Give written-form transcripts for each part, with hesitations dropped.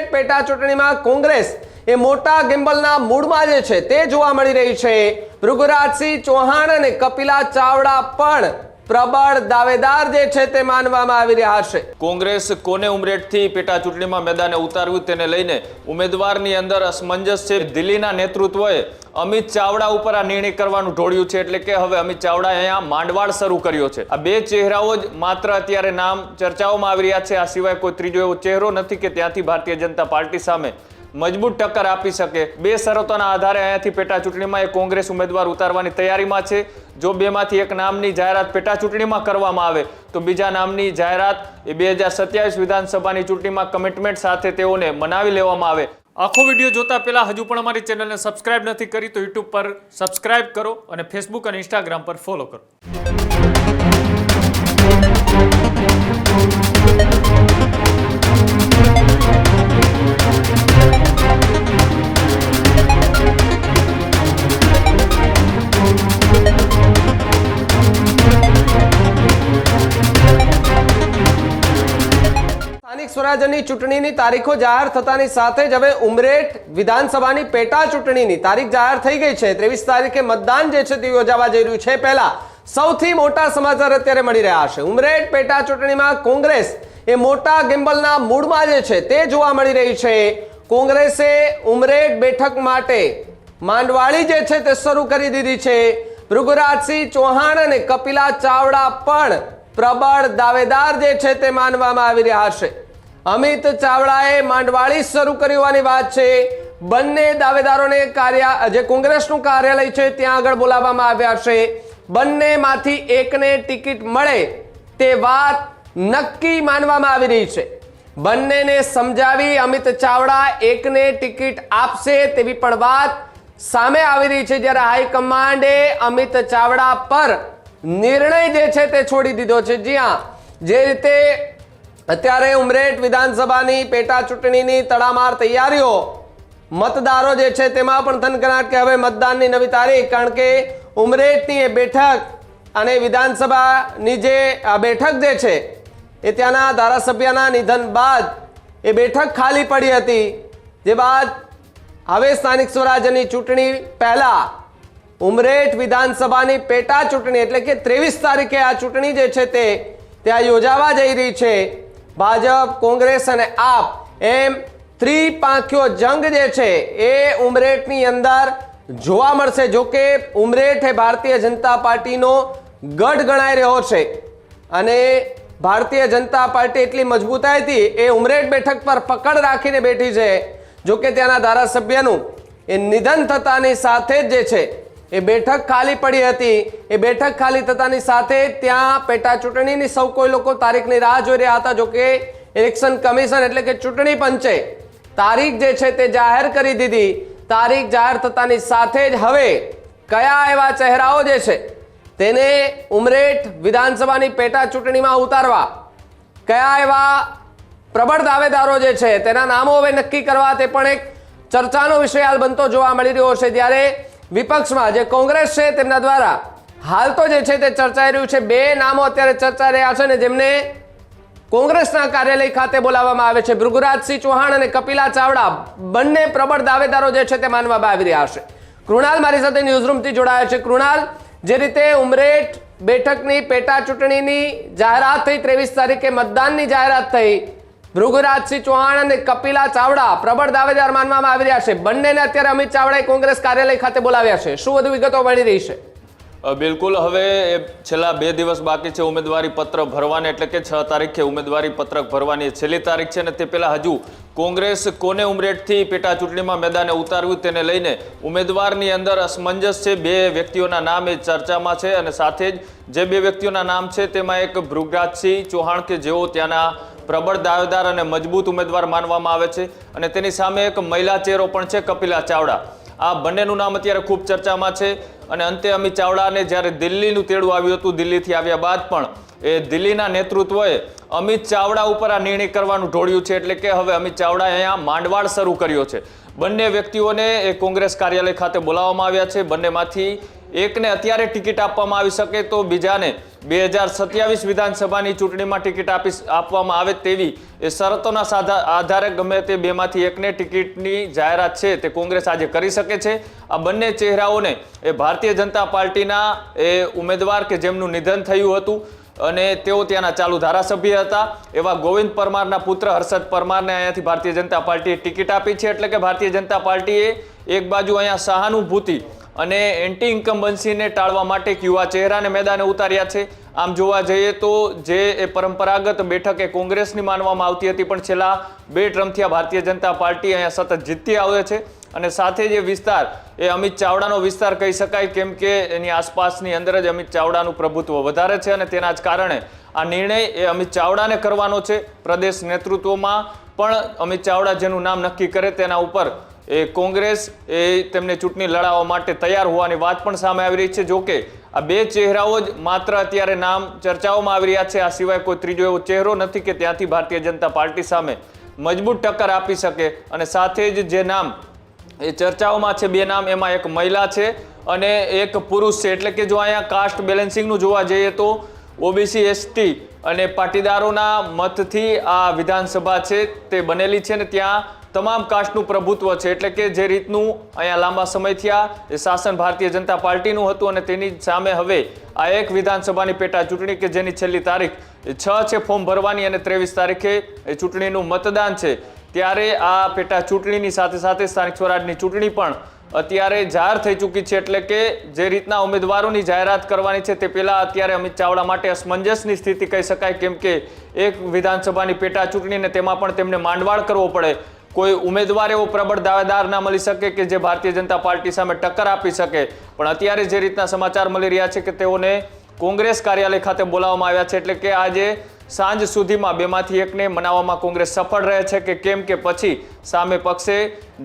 ઉમરેઠ પેટા ચૂંટણીમાં કોંગ્રેસ એ મોટા ગેમ્બલના મૂડમાં જે છે તે જોવા મળી રહી છે। ભૃગુરાજસિંહ ચૌહાણ અને કપિલા ચાવડા પણ પ્રબળ દાવેદાર જે છે તે માનવામાં આવી રહ્યા છે। કોંગ્રેસ કોને ઉમરેઠથી પેટા ચૂંટણીમાં મેદાને ઉતાર્યું તેને લઈને ઉમેદવારની અંદર અસમંજસ છે। દિલ્હીના નેતૃત્વએ અમિત ચાવડા ઉપર આ નિર્ણય કરવાનું ઢોળ્યું છે, એટલે કે હવે અમિત ચાવડાએ અહીંયા માંડવાળ શરૂ કર્યો છે। આ બે ચહેરાઓ જ માત્ર અત્યારે નામ ચર્ચાઓમાં આવી રહ્યા છે, આ સિવાય કોઈ ત્રીજો એવો ચહેરો નથી કે ત્યાંથી ભારતીય જનતા પાર્ટી સામે મજબૂત ટક્કર આપી શકે। બે શરતોના આધારે અહીંયાથી પેટા ચૂંટણીમાં એ કોંગ્રેસ ઉમેદવાર ઉતારવાની તૈયારીમાં છે। જો બેમાંથી એક નામની જાહેરાત પેટા ચૂંટણીમાં કરવામાં આવે તો બીજા નામની જાહેરાત એ 2027 વિધાનસભાની ચૂંટણીમાં કમિટમેન્ટ સાથે તેઓને મનાવી લેવામાં આવે। આખો વિડીયો જોતા પહેલા હજુ પણ અમારી ચેનલને સબસ્ક્રાઇબ નથી કરી તો યુટ્યુબ પર સબસ્ક્રાઇબ કરો અને ફેસબુક અને ઇન્સ્ટાગ્રામ પર ફોલો કરો। સ્થાનિક સ્વરાજ્યની ચૂંટણીની તારીખો જાહેર થતાની સાથે જ હવે ઉમરેઠ વિધાનસભાની પેટા ચૂંટણીની તારીખ જાહેર થઈ ગઈ છે। 23 તારીખે મતદાન જે છે તે યોજાવા જઈ રહ્યું છે। પહેલા સૌથી મોટા સમાચાર અત્યારે મળી રહ્યા છે। ઉમરેઠ પેટા ચૂંટણીમાં કોંગ્રેસ એ મોટા ગેમ્બલના મૂડમાં જે છે તે જોવા મળી રહી છે। કોંગ્રેસે ઉમરેઠ બેઠક માટે માંડવાળી જે છે તે શરૂ કરી દીધી છે। ભૃગુરાજસિંહ ચૌહાણ અને કપિલા ચાવડા પણ પ્રબળ દાવેદાર જે છે તે માનવામાં આવી રહ્યા છે। અમિત ચાવડાએ માંડવાળી શરૂ કરી હોવાની વાત છે। બંને દાવેદારોને જે કોંગ્રેસનું કાર્યાલય છે ત્યાં આગળ બોલાવવામાં આવ્યા છે। બંનેમાંથી એકને ટિકિટ મળે તે વાત નક્કી માનવામાં આવી રહી છે। બંનેને સમજાવી અમિત ચાવડા એકને ટિકિટ આપશે તેવી પણ વાત સામે આવી રહી છે, જ્યારે હાઈકમાન્ડે અમિત ચાવડા પર નિર્ણય જે છે તે છોડી દીધો છે। જ્યાં જે રીતે અત્યારે ઉમરેઠ વિધાનસભાની પેટા ચૂંટણીની તડામાર તૈયારીઓ મતદારો જે છે તેમાં પણ થનગનાટ કે હવે મતદાનની નવી તારીખ, કારણ કે ઉમરેઠની એ બેઠક અને વિધાનસભાની જે આ બેઠક જે છે એ ત્યાંના ધારાસભ્યના નિધન બાદ એ બેઠક ખાલી પડી હતી। જે બાદ હવે સ્થાનિક સ્વરાજ્યની ચૂંટણી પહેલા ઉમરેઠ વિધાનસભાની પેટા ચૂંટણી એટલે કે 23 તારીખે આ ચૂંટણી જે છે તે ત્યાં યોજાવા જઈ રહી છે। ભાજપ, કોંગ્રેસ અને આપ એમ ત્રિપાંખીયો જંગ જે છે એ ઉમરેઠની અંદર જોવા મળશે। જો કે ઉમરેઠ એ ભારતીય જનતા પાર્ટીનો ગઢ ગણાઈ રહ્યો છે અને ભારતીય જનતા પાર્ટી એટલી મજબૂતાઈથી એ ઉમરેઠ બેઠક પર પકડ રાખીને બેઠી છે। જો કે ત્યાંના ધારાસભ્યનું એ નિધન થતાની સાથે જ જે છે એ બેઠક ખાલી પડી હતી। એ બેઠક ખાલી થતાની સાથે ત્યાં પેટા ચૂંટણીની સૌ કોઈ લોકો તારીખની રાહ જોઈ રહ્યા હતા। જો કે ઇલેક્શન કમિશન એટલે કે ચૂંટણી પંચે તારીખ જે છે તે જાહેર કરી દીધી। તારીખ જાહેર થતાની સાથે જ હવે કયા એવા ચહેરાઓ જે છે તેને ઉમરેઠ વિધાનસભાની પેટા ચૂંટણીમાં ઉતારવા, કયા એવા પ્રબળ દાવેદારો જે છે તેના નામો હવે નક્કી કરવા તે પણ એક ચર્ચાનો વિષય હાલ બનતો જોવા મળી રહ્યો છે। જ્યારે વિપક્ષમાં જે કોંગ્રેસ છે તેમના દ્વારા હાલ તો જે છે તે ચર્ચાઈ રહ્યું છે। બે નામો અત્યારે ચર્ચાઈ રહ્યા છે ને જેમને કોંગ્રેસના કાર્યાલય ખાતે બોલાવવામાં આવે છે। ભૃગુરાજસિંહ ચૌહાણ અને કપિલા ચાવડા બંને પ્રબળ દાવેદારો જે છે તે માનવામાં આવી રહ્યા છે। કૃણાલ મારી સાથે ન્યૂઝરૂમથી જોડાયા છે। કૃણાલ, જે રીતે ઉમરેઠ બેઠકની પેટા ચૂંટણીની જાહેરાત થઈ, 23 તારીખે મતદાનની જાહેરાત થઈ, ભૃગુરાજસિંહ ચૌહાણ અને કપિલા ચાવડા પ્રબળ દાવેદાર માનવામાં આવી રહ્યા છે। બંનેને અત્યારે અમિત ચાવડાએ કોંગ્રેસ કાર્યાલય ખાતે બોલાવ્યા છે। શું વધુ વિગતો મળી રહી છે? બિલકુલ, હવે છેલ્લા 2 દિવસ બાકી છે ઉમેદવારી પત્ર ભરવાને, એટલે કે 6 તારીખે ઉમેદવારી પત્રક ભરવાની છેલ્લી તારીખ છે અને તે પહેલા હજુ કોંગ્રેસ કોને ઉમરેઠથી પેટા ચૂંટણીમાં મેદાને ઉતાર્યું તેને લઈને ઉમેદવારની અંદર અસમંજસ છે। બે વ્યક્તિઓના નામ એ ચર્ચામાં છે અને સાથે જ જે બે વ્યક્તિઓના નામ છે તેમાં એક ભૃગરાજસિંહ ચૌહાણ કે જેઓ ત્યાંના પ્રબળ દાવેદાર અને મજબૂત ઉમેદવાર માનવામાં આવે છે અને તેની સામે એક મહિલા ચહેરો પણ છે, કપિલા ચાવડા। આ બંનેનું નામ અત્યારે ખૂબ ચર્ચામાં છે અને અંતે અમિત ચાવડાને જ્યારે દિલ્હીનું તેડું આવ્યું હતું, દિલ્હીથી આવ્યા બાદ પણ એ દિલ્હીના નેતૃત્વએ અમિત ચાવડા ઉપર આ નિર્ણય કરવાનું ઢોળ્યું છે। એટલે કે હવે અમિત ચાવડાએ અહીંયા માંડવાળ શરૂ કર્યો છે। બંને વ્યક્તિઓને એ કોંગ્રેસ કાર્યાલય ખાતે બોલાવવામાં આવ્યા છે। બંનેમાંથી એકને અત્યારે ટિકિટ આપવામાં આવી શકે તો બીજાને 2027 વિધાનસભાની ચૂંટણીમાં ટિકિટ આપવામાં આવે તેવી એ શરતોના આધારે ગમે તે બેમાંથી એકને ટિકિટની જાહેરાત છે તે કોંગ્રેસ આજે કરી શકે છે. આ બંને ચહેરાઓને એ ભારતીય જનતા પાર્ટીના એ ઉમેદવાર કે જેમનું નિધન થયું હતું અને તેઓ ત્યાંના ચાલુ ધારાસભ્ય હતા એવા ગોવિંદ પરમારના પુત્ર હર્ષદ પરમારને અહીંયાથી ભારતીય જનતા પાર્ટીએ ટિકિટ આપી છે. એટલે કે ભારતીય જનતા પાર્ટીએ એક બાજુ અહીંયા સહાનુભૂતિ અને એન્ટી ઇન્કમ્બન્સીને ટાળવા માટે એક યુવા ચહેરાને મેદાને ઉતાર્યા છે. આમ જોવા જઈએ તો જે એ પરંપરાગત બેઠક એ કોંગ્રેસની માનવામાં આવતી હતી પણ છેલ્લા 2 ટર્મથી આ ભારતીય જનતા પાર્ટી અહીંયા સતત જીતતી આવે છે અને સાથે જે વિસ્તાર એ અમિત ચાવડાનો વિસ્તાર કહી શકાય કેમ કે એની આસપાસની અંદર જ અમિત ચાવડાનું પ્રભુત્વ વધારે છે અને તેના જ કારણે આ નિર્ણય એ અમિત ચાવડાને કરવાનો છે. પ્રદેશ નેતૃત્વમાં પણ અમિત ચાવડા જેનું નામ નક્કી કરે તેના ઉપર એ કોંગ્રેસ એ તેમને ચૂંટણી લડાવવા માટે તૈયાર હોવાની વાત પણ સામે આવી રહી છે. જોકે આ બે ચહેરાઓ જ માત્ર અત્યારે નામ ચર્ચાઓમાં આવી રહ્યા છે. આ સિવાય કોઈ ત્રીજો એવો ચહેરો નથી કે ત્યાંથી ભારતીય જનતા પાર્ટી સામે મજબૂત ટક્કર આપી શકે. અને સાથે જ જે નામ એ ચર્ચાઓમાં છે, 2 નામ, એમાં એક મહિલા છે અને એક પુરુષ છે. એટલે કે જો અહીંયા કાસ્ટ બેલેન્સિંગનું જોવા જઈએ તો ઓબીસી, એસટી અને પાટીદારોના મતથી આ વિધાનસભા છે તે બનેલી છે ને ત્યાં તમામ કાસ્ટનું પ્રભુત્વ છે. એટલે કે જે રીતનું અહીંયા લાંબા સમયથી આ શાસન ભારતીય જનતા પાર્ટીનું હતું અને તેની સામે હવે આ એક વિધાનસભાની પેટા ચૂંટણી કે જેની છેલ્લી તારીખ 6 છે ફોર્મ ભરવાની અને 23 તારીખે એ ચૂંટણીનું મતદાન છે. ત્યારે આ પેટા ચૂંટણીની સાથે સાથે સ્થાનિક સ્વરાજની ચૂંટણી પણ અત્યારે જાહેર થઈ ચૂકી છે. એટલે કે જે રીતના ઉમેદવારોની જાહેરાત કરવાની છે તે પહેલા અત્યારે અમિત ચાવડા માટે અસમંજસની સ્થિતિ કહી શકાય કેમ કે એક વિધાનસભાની પેટા ચૂંટણીને તેમાં પણ તેમને માંડવાળ કરવો પડે. કોઈ ઉમેદવાર એવો પ્રબળ દાવેદાર ના મળી શકે કે જે ભારતીય જનતા પાર્ટી સામે ટક્કર આપી શકે. પણ અત્યારે જે રીતના સમાચાર મળી રહ્યા છે કે તેઓને કોંગ્રેસ કાર્યાલય ખાતે બોલાવવામાં આવ્યા છે. એટલે કે આજે સાંજ સુધીમાં બેમાંથી એકને મનાવવામાં કોંગ્રેસ સફળ રહે છે કે કેમ કે પછી સામે પક્ષે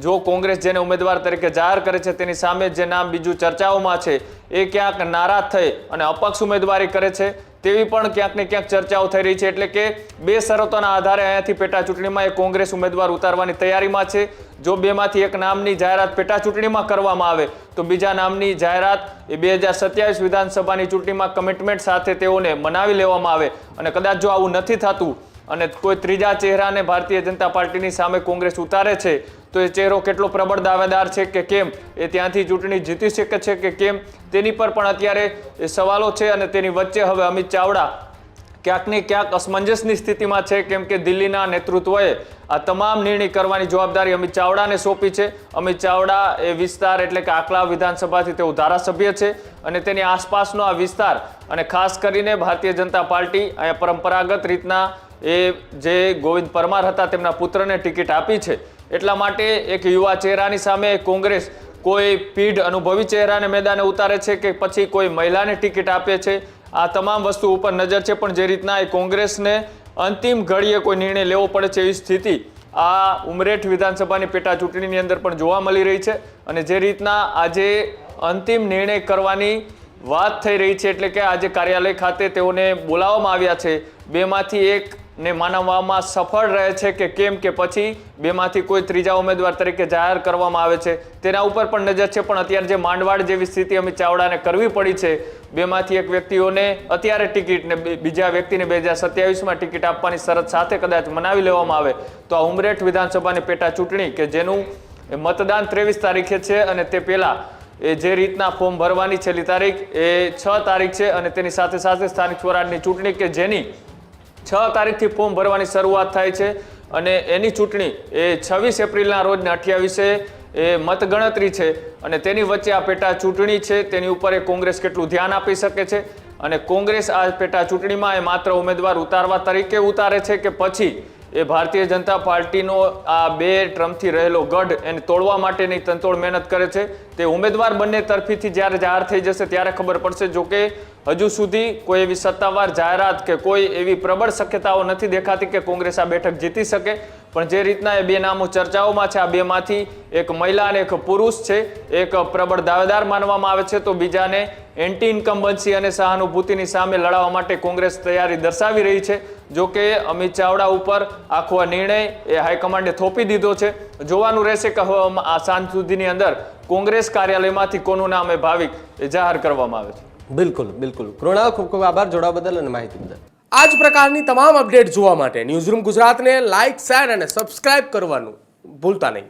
જો કોંગ્રેસ જેને ઉમેદવાર તરીકે જાહેર કરે છે તેની સામે જે નામ બીજું ચર્ચાઓમાં છે એ ક્યાંક નારાજ થઈ અને અપક્ષ ઉમેદવારી કરે છે તેવી પણ ક્યાંક ને ક્યાંક ચર્ચાઓ થઈ રહી છે. એટલે કે 2 શરતોના આધારે અહીંયાથી પેટા ચૂંટણીમાં એ કોંગ્રેસ ઉમેદવાર ઉતારવાની તૈયારીમાં છે. જો બેમાંથી એક નામની જાહેરાત પેટા ચૂંટણીમાં કરવામાં આવે તો બીજા નામની જાહેરાત એ 2027 વિધાનસભાની ચૂંટણીમાં કમિટમેન્ટ સાથે તેઓને મનાવી લેવામાં આવે. અને કદાચ જો આવું નથી થતું અને કોઈ ત્રીજા ચહેરાને ભારતીય જનતા પાર્ટીની સામે કોંગ્રેસ ઉતારે છે તો એ ચહેરો કેટલો પ્રબળ દાવેદાર છે કે કેમ, એ ત્યાંથી ચૂંટણી જીતી શકે છે કે કેમ, તેની પર પણ અત્યારે એ સવાલો છે. અને તેની વચ્ચે હવે અમિત ચાવડા ક્યાંક ને ક્યાંક અસમંજસની સ્થિતિમાં છે કેમ કે દિલ્હીના નેતૃત્વએ આ તમામ નિર્ણય કરવાની જવાબદારી અમિત ચાવડાને સોંપી છે. અમિત ચાવડા એ વિસ્તાર એટલે કે આકલાવ વિધાનસભાથી તેઓ ધારાસભ્ય છે અને તેની આસપાસનો આ વિસ્તાર અને ખાસ કરીને ભારતીય જનતા પાર્ટી અહીંયા પરંપરાગત રીતના એ જે ગોવિંદ પરમાર હતા તેમના પુત્રને ટિકિટ આપી છે. એટલા માટે એક યુવા ચહેરાની સામે કોંગ્રેસ કોઈ પીઢ અનુભવી ચહેરાને મેદાને ઉતારે છે કે પછી કોઈ મહિલાને ટિકિટ આપે છે, આ તમામ વસ્તુ ઉપર નજર છે. પણ જે રીતના એ કોંગ્રેસને અંતિમ ઘડીએ કોઈ નિર્ણય લેવો પડે છે એવી સ્થિતિ આ ઉમરેઠ વિધાનસભાની પેટા ચૂંટણીની અંદર પણ જોવા મળી રહી છે. અને જે રીતના આજે અંતિમ નિર્ણય કરવાની વાત થઈ રહી છે એટલે કે આજે કાર્યાલય ખાતે તેઓને બોલાવવામાં આવ્યા છે, બેમાંથી એકને માનવામાં સફળ રહે છે કે કેમ કે પછી બેમાંથી કોઈ ત્રીજા ઉમેદવાર તરીકે જાહેર કરવામાં આવે છે તેના ઉપર પણ નજર છે. પણ અત્યારે જે માંડવાડ જેવી સ્થિતિ અમિત ચાવડાને કરવી પડી છે, બેમાંથી એક વ્યક્તિઓને અત્યારે ટિકિટ ને બીજા વ્યક્તિને 2027માં ટિકિટ આપવાની શરત સાથે કદાચ મનાવી લેવામાં આવે તો આ ઉમરેઠ વિધાનસભાની પેટા ચૂંટણી કે જેનું મતદાન 23 તારીખે છે અને તે પહેલા એ જે રીતના ફોર્મ ભરવાની છેલ્લી તારીખ એ 6 તારીખ છે અને તેની સાથે સાથે સ્થાનિક સ્વરાજની ચૂંટણી કે જેની 6 તારીખથી ફોર્મ ભરવાની શરૂઆત થાય છે અને એની ચૂંટણી એ 26 એપ્રિલના રોજને 28 એ મતગણતરી છે. અને તેની વચ્ચે આ પેટા ચૂંટણી છે તેની ઉપર એ કોંગ્રેસ કેટલું ધ્યાન આપી શકે છે અને કોંગ્રેસ આ પેટા ચૂંટણીમાં એ માત્ર ઉમેદવાર ઉતારવા તરીકે ઉતારે છે કે પછી એ ભારતીય જનતા પાર્ટીનો આ 2 ટર્મથી રહેલો ગઢ એને તોડવા માટેની તનતોડ મહેનત કરે છે. તે ઉમેદવાર બંને તરફીથી જ્યારે જાહેર થઈ જશે ત્યારે ખબર પડશે. જો કે હજુ સુધી કોઈ એવી સત્તાવાર જાહેરાત કે કોઈ એવી પ્રબળ શક્યતાઓ નથી દેખાતી કે કોંગ્રેસ આ બેઠક જીતી શકે. પણ જે રીતના એ 2 નામો ચર્ચાઓમાં છે, આ બેમાંથી એક મહિલા અને એક પુરુષ છે, એક પ્રબળ દાવેદાર માનવામાં આવે છે તો બીજાને એન્ટી ઇન્કમ્બન્સી અને સહાનુભૂતિની સામે લડાવવા માટે કોંગ્રેસ તૈયારી દર્શાવી રહી છે. જો કે અમિત ચાવડા ઉપર આખો આ નિર્ણય એ હાઈકમાન્ડે થોપી દીધો છે. જોવાનું રહેશે કે હવે આ સાંજ સુધીની અંદર કોંગ્રેસ કાર્યાલયમાંથી કોનું નામ એ ભાવિક એ જાહેર કરવામાં આવે છે. બિલકુલ બિલકુલ. કૃણાલ, ખૂબ ખૂબ આભાર જોડાવા બદલ અને માહિતી બદલ. આ જ પ્રકારની તમામ અપડેટ જોવા માટે ન્યૂઝરૂમ ગુજરાતને લાઇક, શેર અને સબસ્ક્રાઇબ કરવાનું ભૂલતા નહીં.